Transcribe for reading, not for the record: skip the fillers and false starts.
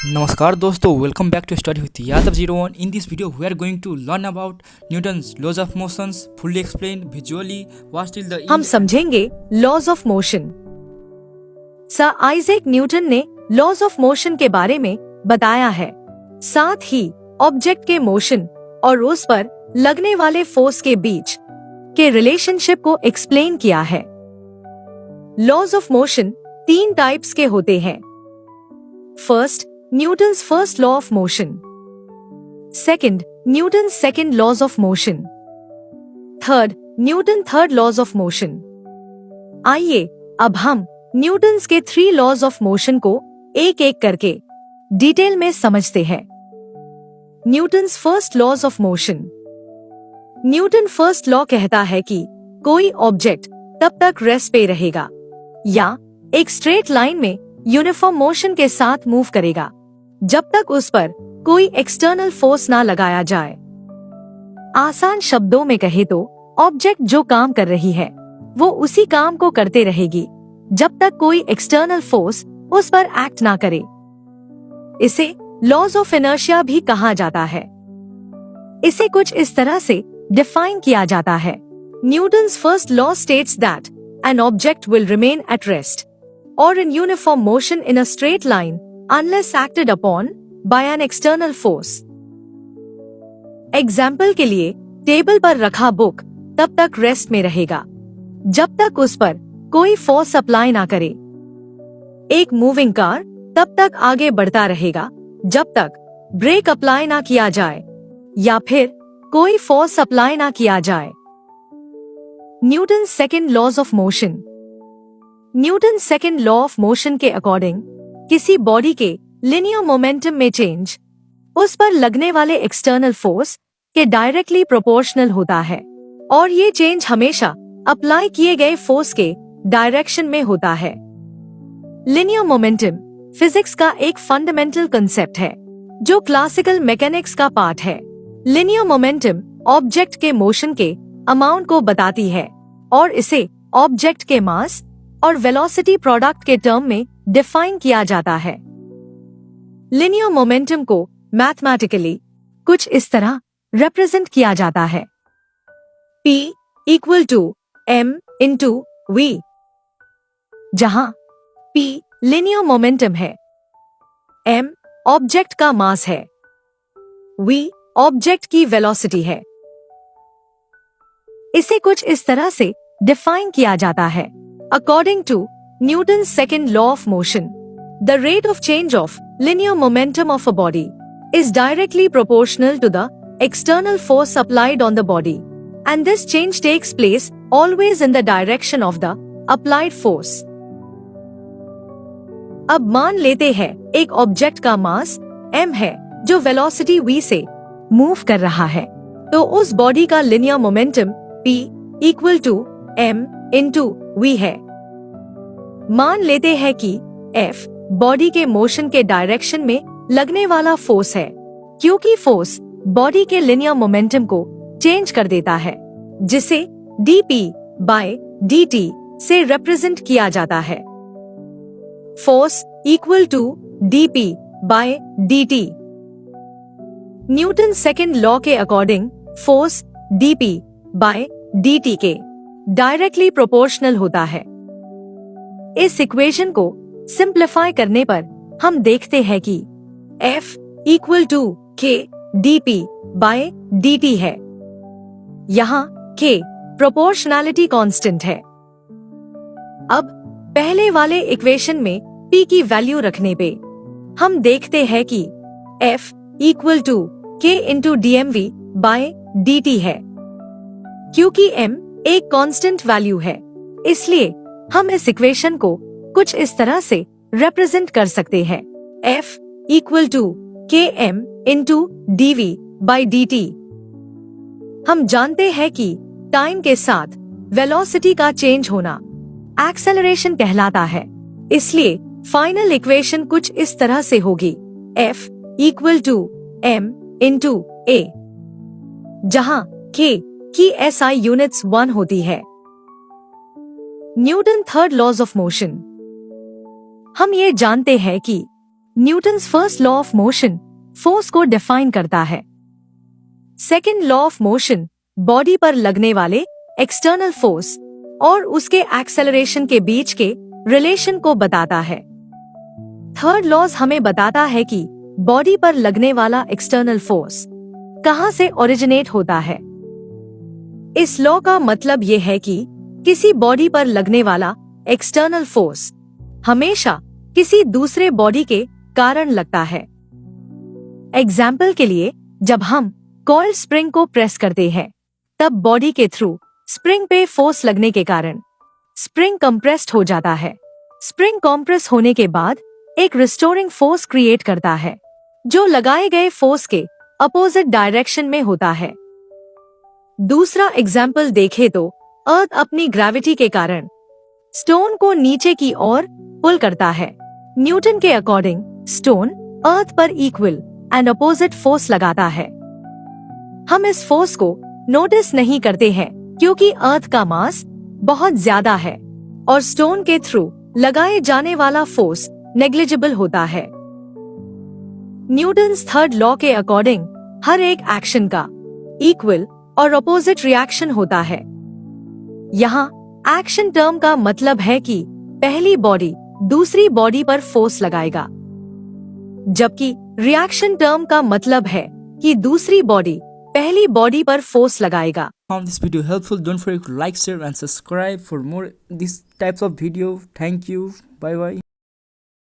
नमस्कार दोस्तों, welcome back to study with Yadav 01. In this video, we are going to learn about Newton's laws of motions, fully explained visually. What still the हम समझेंगे laws of motion. Sir Isaac Newton ने laws of motion के बारे में बताया है, साथ ही object के मोशन और उस पर लगने वाले फोर्स के बीच के रिलेशनशिप को एक्सप्लेन किया है। लॉज ऑफ मोशन 3 टाइप्स के होते हैं। First, Newton's first law of motion. Second, Newton's second laws of motion. Third, Newton third laws of motion. आइए अब हम न्यूटन्स के 3 लॉज ऑफ मोशन को एक एक करके डिटेल में समझते हैं। Newton's first laws of motion. Newton first law कहता है कि कोई ऑब्जेक्ट तब तक रेस्ट पे रहेगा या एक स्ट्रेट लाइन में यूनिफॉर्म मोशन के साथ मूव करेगा जब तक उस पर कोई एक्सटर्नल फोर्स ना लगाया जाए। आसान शब्दों में कहे तो ऑब्जेक्ट जो काम कर रही है वो उसी काम को करते रहेगी जब तक कोई एक्सटर्नल फोर्स उस पर एक्ट ना करे। इसे लॉज ऑफ इनर्शिया भी कहा जाता है। इसे कुछ इस तरह से डिफाइन किया जाता है। Newton's first law states that an object will remain at rest or in uniform motion in a straight line unless acted upon by an external force. Example के लिए टेबल पर रखा बुक तब तक रेस्ट में रहेगा जब तक उस पर कोई फोर्स अप्लाई ना करे। एक मूविंग कार तब तक आगे बढ़ता रहेगा जब तक ब्रेक अप्लाई ना किया जाए या फिर कोई फोर्स अप्लाई ना किया जाए। Newton second laws of motion. Newton second law of motion के अकॉर्डिंग किसी बॉडी के लिनियर मोमेंटम में चेंज उस पर लगने वाले एक्सटर्नल फोर्स के डायरेक्टली प्रोपोर्शनल होता है और ये चेंज हमेशा अप्लाई किए गए फोर्स के डायरेक्शन में होता है। लिनियर मोमेंटम फिजिक्स का एक फंडामेंटल कंसेप्ट है जो क्लासिकल मैकेनिक्स का पार्ट है। लिनियर मोमेंटम ऑब्जेक्ट के मोशन के अमाउंट को बताती है और इसे ऑब्जेक्ट के मास और वेलोसिटी प्रोडक्ट के टर्म में डिफाइन किया जाता है। लिनियर मोमेंटम को मैथमेटिकली कुछ इस तरह रिप्रेजेंट किया जाता है। P equal to m into v, जहां P लिनियर मोमेंटम है, m ऑब्जेक्ट का मास है, v ऑब्जेक्ट की वेलोसिटी है। इसे कुछ इस तरह से डिफाइन किया जाता है। According to Newton's second law of motion, the rate of change of linear momentum of a body is directly proportional to the external force applied on the body, and this change takes place always in the direction of the applied force. अब मान लेते हैं एक object का मास m है जो velocity v से move कर रहा है, तो उस बॉडी का linear momentum p equal to m into v है। मान लेते हैं कि F बॉडी के मोशन के डायरेक्शन में लगने वाला फोर्स है, क्योंकि फोर्स बॉडी के लिनियर मोमेंटम को चेंज कर देता है, जिसे dp बाय dt से रिप्रेजेंट किया जाता है। Force equal to dp by dt। Newton second law के according force dp by dt के डायरेक्टली प्रोपोर्शनल होता है। इस इक्वेशन को सिंप्लीफाई करने पर हम देखते हैं कि F equal to K dP by dt है। यहाँ K प्रोपोर्शनैलिटी कांस्टेंट है। अब पहले वाले इक्वेशन में P की वैल्यू रखने पे हम देखते हैं कि F equal to K into dmv by dt है। क्योंकि m एक कांस्टेंट वैल्यू है, इसलिए हम इस इक्वेशन को कुछ इस तरह से रिप्रेजेंट कर सकते हैं। F equal to Km into dv by dt। हम जानते हैं कि टाइम के साथ वेलोसिटी का चेंज होना एक्सेलरेशन कहलाता है, इसलिए फाइनल इक्वेशन कुछ इस तरह से होगी। F equal to m into a, जहां K की SI यूनिट्स 1 होती है। Newton third laws of motion. हम ये जानते हैं कि Newton's first law of motion force को डिफाइन करता है। Second law of motion body पर लगने वाले एक्सटर्नल फोर्स और उसके एक्सेलरेशन के बीच के रिलेशन को बताता है। थर्ड लॉज हमें बताता है कि बॉडी पर लगने वाला एक्सटर्नल फोर्स कहां से ओरिजिनेट होता है। इस लॉ का मतलब ये है कि किसी बॉडी पर लगने वाला एक्सटर्नल फोर्स हमेशा किसी दूसरे बॉडी के कारण लगता है। एग्जाम्पल के लिए, जब हम कॉइल स्प्रिंग को प्रेस करते हैं तब बॉडी के थ्रू स्प्रिंग पे फोर्स लगने के कारण स्प्रिंग कंप्रेस्ड हो जाता है। स्प्रिंग कंप्रेस होने के बाद एक रिस्टोरिंग फोर्स क्रिएट करता है जो लगाए गए फोर्स के अपोजिट डायरेक्शन में होता है। दूसरा एग्जाम्पल देखें तो अर्थ अपनी ग्रेविटी के कारण स्टोन को नीचे की ओर पुल करता है। न्यूटन के अकॉर्डिंग स्टोन अर्थ पर इक्वल एंड अपोजिट फोर्स लगाता है। हम इस फोर्स को नोटिस नहीं करते हैं क्योंकि अर्थ का मास बहुत ज्यादा है और स्टोन के थ्रू लगाए जाने वाला फोर्स नेग्लिजिबल होता है। न्यूटन्स थर्ड लॉ के अकॉर्डिंग हर एक एक्शन का इक्वल और अपोजिट रिएक्शन होता है। यहाँ एक्शन टर्म का मतलब है कि पहली बॉडी दूसरी बॉडी पर फोर्स लगाएगा, जबकि रिएक्शन टर्म का मतलब है कि दूसरी बॉडी पहली बॉडी पर फोर्स लगाएगा। Found this video helpful? Don't forget to like, share and subscribe for more these types of video. Thank you. Bye bye.